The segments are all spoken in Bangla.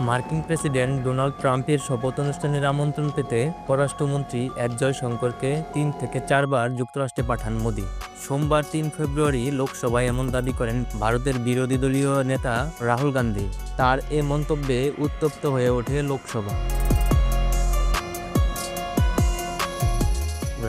মার্কিন প্রেসিডেন্ট ডোনাল্ড ট্রাম্পের শপথ অনুষ্ঠানের আমন্ত্রণ পেতে পররাষ্ট্রমন্ত্রী এস জয়শঙ্করকে 3 থেকে 4 বার যুক্তরাষ্ট্রে পাঠান মোদি। সোমবার 3 ফেব্রুয়ারি লোকসভায় এমন দাবি করেন ভারতের বিরোধী দলীয় নেতা রাহুল গান্ধী। তার এ মন্তব্যে উত্তপ্ত হয়ে ওঠে লোকসভা।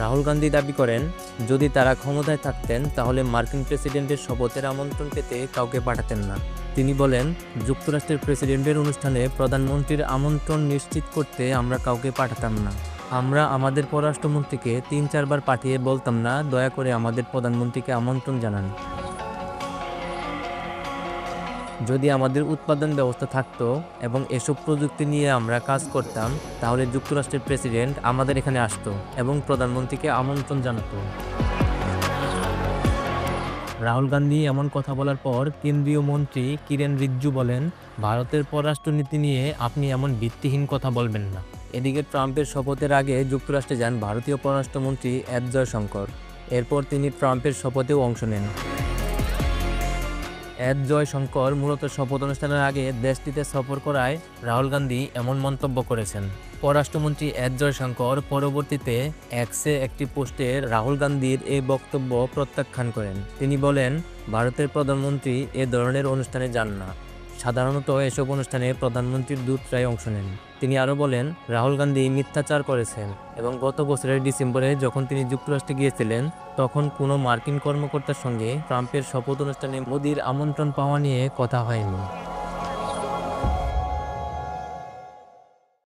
রাহুল গান্ধী দাবি করেন, যদি তারা ক্ষমতায় থাকতেন তাহলে মার্কিন প্রেসিডেন্টের শপথের আমন্ত্রণ পেতে কাউকে পাঠাতেন না। তিনি বলেন, যুক্তরাষ্ট্রের প্রেসিডেন্টের অনুষ্ঠানে প্রধানমন্ত্রীর আমন্ত্রণ নিশ্চিত করতে আমরা কাউকে পাঠাতাম না। আমরা আমাদের পররাষ্ট্রমন্ত্রীকে 3-4 বার পাঠিয়ে বলতাম না, দয়া করে আমাদের প্রধানমন্ত্রীকে আমন্ত্রণ জানান। যদি আমাদের উৎপাদন ব্যবস্থা থাকতো এবং এসব প্রযুক্তি নিয়ে আমরা কাজ করতাম, তাহলে যুক্তরাষ্ট্রের প্রেসিডেন্ট আমাদের এখানে আসতো এবং প্রধানমন্ত্রীকে আমন্ত্রণ জানাতো। রাহুল গান্ধী এমন কথা বলার পর কেন্দ্রীয় মন্ত্রী কিরেন রিজিজু বলেন, ভারতের পররাষ্ট্রনীতি নিয়ে আপনি এমন ভিত্তিহীন কথা বলবেন না। এদিকে ট্রাম্পের শপথের আগে যুক্তরাষ্ট্রে যান ভারতীয় পররাষ্ট্রমন্ত্রী এস জয়শঙ্কর। এরপর তিনি ট্রাম্পের শপথেও অংশ নেন। এস জয়শঙ্কর মূলত শপথ অনুষ্ঠানের আগে দেশটিতে সফর করায় রাহুল গান্ধী এমন মন্তব্য করেছেন। পররাষ্ট্রমন্ত্রী এস জয়শঙ্কর পরবর্তীতে এক্সে একটি পোস্টে রাহুল গান্ধীর এই বক্তব্য প্রত্যাখ্যান করেন। তিনি বলেন, ভারতের প্রধানমন্ত্রী এ ধরনের অনুষ্ঠানে যান না। সাধারণত এসব অনুষ্ঠানে প্রধানমন্ত্রীর দূতরাই অংশ নেন। তিনি আরও বলেন, রাহুল গান্ধী মিথ্যাচার করেছেন এবং গত বছরের ডিসেম্বরে যখন তিনি যুক্তরাষ্ট্রে গিয়েছিলেন তখন কোনো মার্কিন কর্মকর্তার সঙ্গে ট্রাম্পের শপথ অনুষ্ঠানে মোদির আমন্ত্রণ পাওয়া নিয়ে কথা হয়নি।